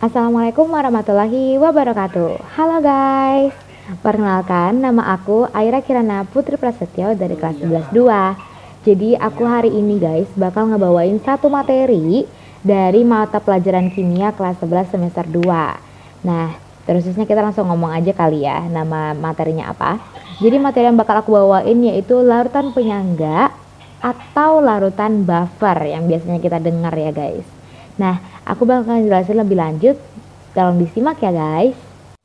Assalamualaikum warahmatullahi wabarakatuh. Halo guys, perkenalkan nama aku Aira Kirana Putri Prasetyo dari kelas 11-2. Jadi aku hari ini guys bakal ngebawain satu materi dari mata pelajaran kimia kelas 11 semester 2. Nah, terusnya kita langsung ngomong aja kali ya nama materinya apa. Jadi materi yang bakal aku bawain yaitu larutan penyangga atau larutan buffer yang biasanya kita dengar ya guys. Nah, aku bakal jelasin lebih lanjut, tolong disimak ya guys.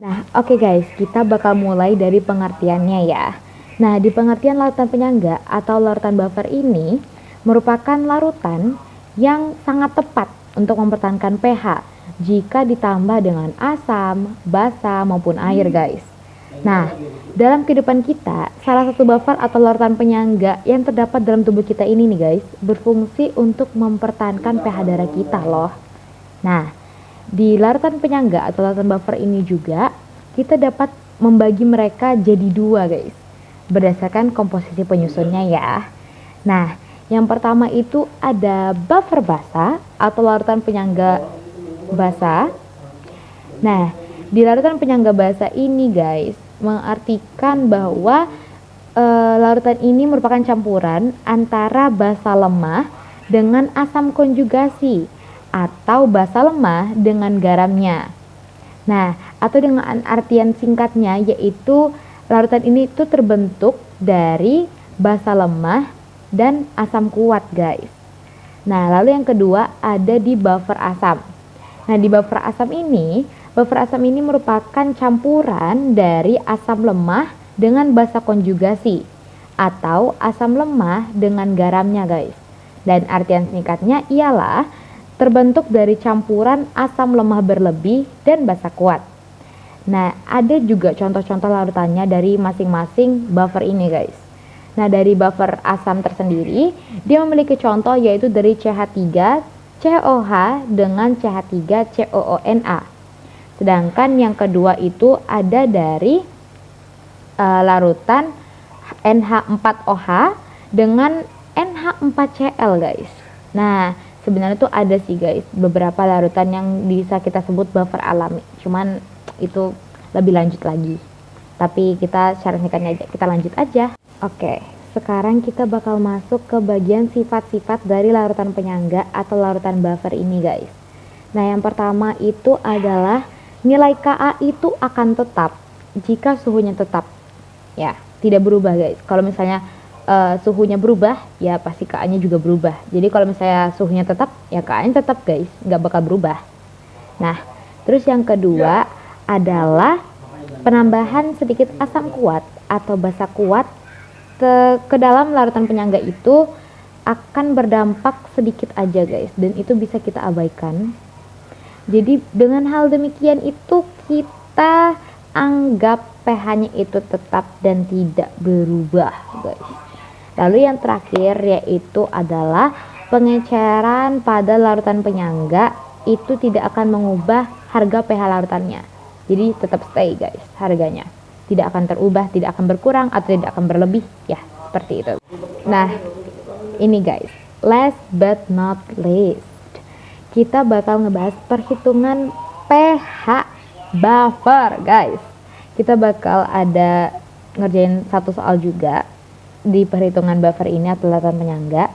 Nah, oke guys, kita bakal mulai dari pengertiannya ya. Nah, di pengertian larutan penyangga atau larutan buffer ini merupakan larutan yang sangat tepat untuk mempertahankan pH jika ditambah dengan asam, basa maupun air guys. Nah, dalam kehidupan kita, salah satu buffer atau larutan penyangga yang terdapat dalam tubuh kita ini nih guys, berfungsi untuk mempertahankan pH darah kita loh. Nah, di larutan penyangga atau larutan buffer ini juga, kita dapat membagi mereka jadi dua guys, berdasarkan komposisi penyusunnya ya. Nah, yang pertama itu ada buffer basa atau larutan penyangga basa. Nah, di larutan penyangga basa ini guys, mengartikan bahwa larutan ini merupakan campuran antara basa lemah dengan asam konjugasi atau basa lemah dengan garamnya. Nah, atau dengan artian singkatnya yaitu larutan ini itu terbentuk dari basa lemah dan asam kuat guys. Nah, lalu yang kedua ada di buffer asam. Nah, di buffer asam ini merupakan campuran dari asam lemah dengan basa konjugasi atau asam lemah dengan garamnya guys. Dan artian singkatnya ialah terbentuk dari campuran asam lemah berlebih dan basa kuat. Nah, ada juga contoh-contoh larutannya dari masing-masing buffer ini guys. Nah, dari buffer asam tersendiri, dia memiliki contoh yaitu dari CH3 COH dengan CH3 COONA. Sedangkan yang kedua itu ada dari larutan NH4OH dengan NH4Cl guys. Nah, sebenarnya tuh ada sih guys beberapa larutan yang bisa kita sebut buffer alami. Cuman itu lebih lanjut lagi. Tapi kita secara singkatnya aja, kita lanjut aja. Oke, sekarang kita bakal masuk ke bagian sifat-sifat dari larutan penyangga atau larutan buffer ini guys. Nah, yang pertama itu adalah nilai Ka itu akan tetap jika suhunya tetap. Ya, tidak berubah guys. Kalau misalnya suhunya berubah, ya pasti Ka-nya juga berubah. Jadi kalau misalnya suhunya tetap, ya Ka-nya tetap guys, nggak bakal berubah. Nah, terus yang kedua adalah penambahan sedikit asam kuat atau basa kuat ke dalam larutan penyangga itu akan berdampak sedikit aja guys, dan itu bisa kita abaikan. Jadi dengan hal demikian itu kita anggap pH-nya itu tetap dan tidak berubah guys. Lalu yang terakhir yaitu adalah pengeceran pada larutan penyangga itu tidak akan mengubah harga pH larutannya. Jadi tetap stay guys harganya. Tidak akan terubah, tidak akan berkurang atau tidak akan berlebih ya, seperti itu. Nah, ini guys, last but not least, kita bakal ngebahas perhitungan pH buffer guys. Kita bakal ada ngerjain satu soal juga di perhitungan buffer ini atau larutan penyangga.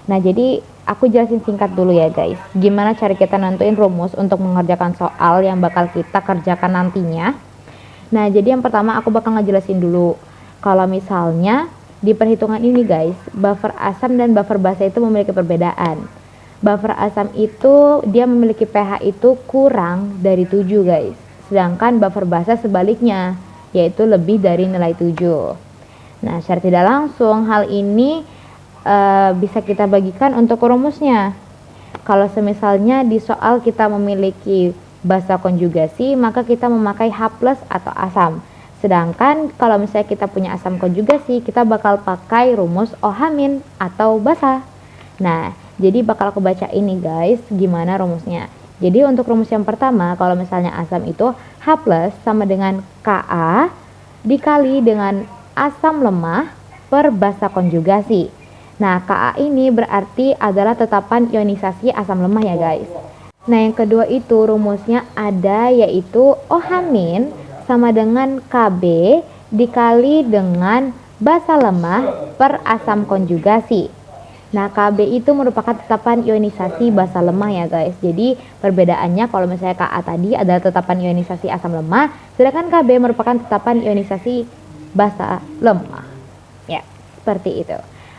Nah, jadi aku jelasin singkat dulu ya guys, gimana cara kita nentuin rumus untuk mengerjakan soal yang bakal kita kerjakan nantinya. Nah, jadi yang pertama aku bakal ngejelasin dulu kalau misalnya di perhitungan ini guys, buffer asam dan buffer basa itu memiliki perbedaan. Buffer asam itu dia memiliki pH itu kurang dari 7 guys. Sedangkan buffer basa sebaliknya, yaitu lebih dari nilai 7. Nah, secara tidak langsung hal ini bisa kita bagikan untuk rumusnya. Kalau semisalnya di soal kita memiliki basa konjugasi, maka kita memakai H+ atau asam. Sedangkan kalau misalnya kita punya asam konjugasi, kita bakal pakai rumus OH- atau basa. Nah, jadi bakal aku baca ini guys, gimana rumusnya. Jadi untuk rumus yang pertama, kalau misalnya asam itu H+ sama dengan Ka dikali dengan asam lemah per basa konjugasi. Nah, Ka ini berarti adalah tetapan ionisasi asam lemah ya guys. Nah, yang kedua itu rumusnya ada, yaitu OH min sama dengan KB dikali dengan basa lemah per asam konjugasi. Nah, KB itu merupakan tetapan ionisasi basa lemah ya guys. Jadi perbedaannya kalau misalnya Ka tadi adalah tetapan ionisasi asam lemah, sedangkan KB merupakan tetapan ionisasi basa lemah. Ya, seperti itu.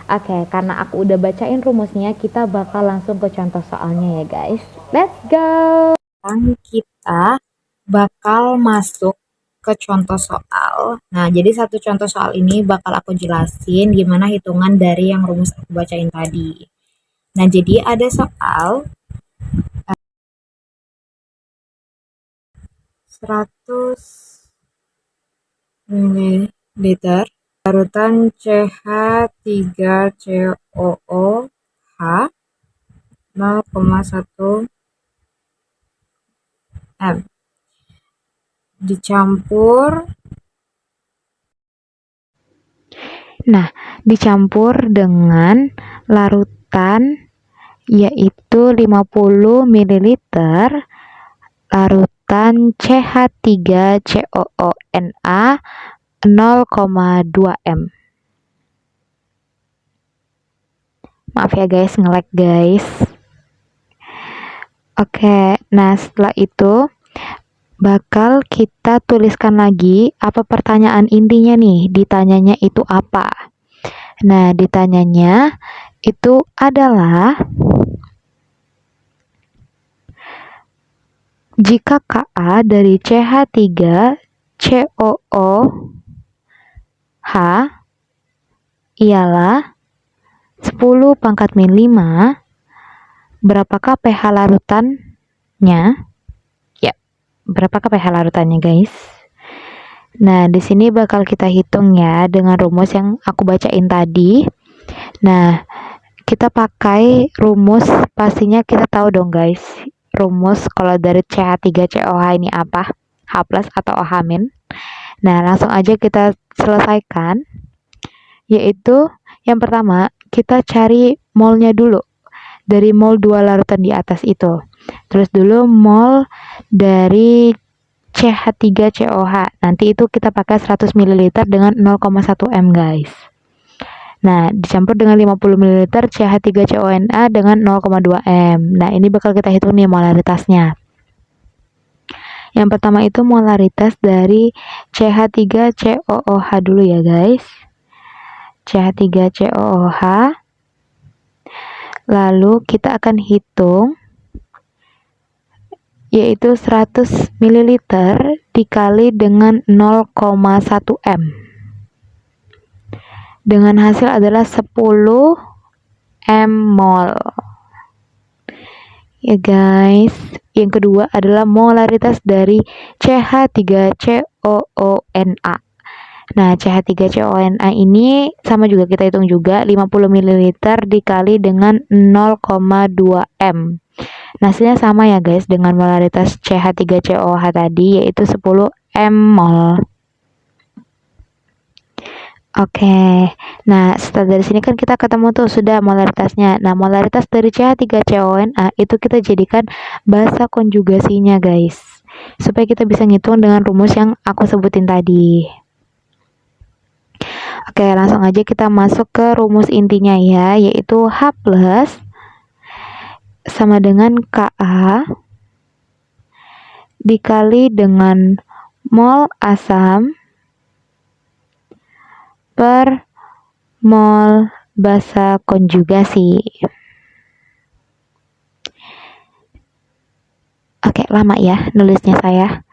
Oke, karena aku udah bacain rumusnya, kita bakal langsung ke contoh soalnya ya guys. Let's go! Sekarang kita bakal masuk ke contoh soal. Nah, jadi satu contoh soal ini bakal aku jelasin gimana hitungan dari yang rumus aku bacain tadi. Nah, jadi ada soal 100 ml larutan CH3COOH 0,1 M dicampur dengan larutan yaitu 50 ml larutan CH3COONA 0,2 M. Maaf ya guys, nge-lag guys. Oke, nah setelah itu bakal kita tuliskan lagi apa pertanyaan intinya nih. Ditanyanya itu apa? Nah, ditanyanya itu adalah jika Ka dari CH3COOH ialah 10 pangkat min 5, berapakah pH larutannya? Ya, berapakah pH larutannya guys? Nah, di sini bakal kita hitung ya dengan rumus yang aku bacain tadi. Nah, kita pakai rumus, pastinya kita tahu dong guys. Rumus kalau dari CH3COH ini apa? H+ atau OH-. Nah, langsung aja kita selesaikan. Yaitu yang pertama, kita cari molnya dulu. Dari mol 2 larutan di atas itu. Terus dulu mol dari CH3COH. Nanti itu kita pakai 100 ml dengan 0,1 M guys. Nah, dicampur dengan 50 ml CH3CONA dengan 0,2 M. Nah, ini bakal kita hitung nih molaritasnya. Yang pertama itu molaritas dari CH3COOH dulu ya guys. CH3COOH. Lalu kita akan hitung yaitu 100 ml dikali dengan 0,1 M. Dengan hasil adalah 10 M mol. Ya guys, yang kedua adalah molaritas dari CH3COONA. Nah, CH3COONA ini sama juga kita hitung juga 50 ml dikali dengan 0,2 M. Nah, hasilnya sama ya guys dengan molaritas CH3COOH tadi yaitu 10 M mol. Oke, nah setelah dari sini kan kita ketemu tuh sudah molaritasnya. Nah, molaritas dari CH3CONA itu kita jadikan basa konjugasinya guys, supaya kita bisa ngitung dengan rumus yang aku sebutin tadi. Oke, langsung aja kita masuk ke rumus intinya ya, yaitu H+ sama dengan Ka dikali dengan mol asam per mol basa konjugasi. Oke, lama ya nulisnya saya.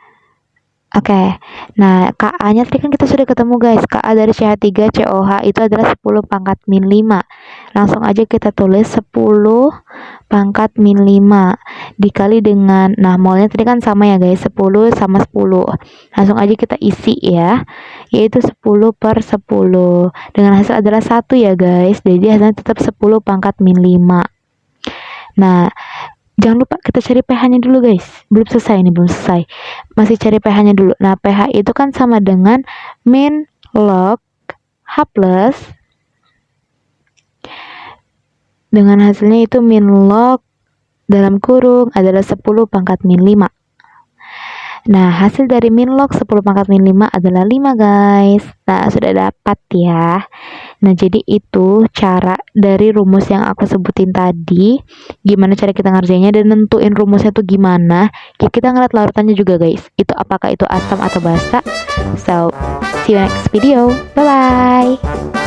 Oke, nah Ka-nya tadi kan kita sudah ketemu guys. Ka dari CH3COH itu adalah 10 pangkat min 5. Langsung aja kita tulis 10 pangkat min 5 dikali dengan, nah molnya tadi kan sama ya guys, 10 sama 10. Langsung aja kita isi ya, yaitu 10 per 10. Dengan hasil adalah 1 ya guys, jadi hasilnya tetap 10 pangkat min 5. Nah, jangan lupa kita cari pH-nya dulu guys. Belum selesai ini, belum selesai. Masih cari pH-nya dulu. Nah, pH itu kan sama dengan min log H+. Dengan hasilnya itu min log dalam kurung adalah 10 pangkat min 5. Nah, hasil dari min log 10 pangkat min 5 adalah 5 guys. Nah, sudah dapat ya. Nah, jadi itu cara dari rumus yang aku sebutin tadi. Gimana cara kita ngerjainnya dan nentuin rumusnya tuh gimana. Ya, kita ngeliat larutannya juga guys. Itu apakah itu asam atau basa. So, see you next video. Bye-bye.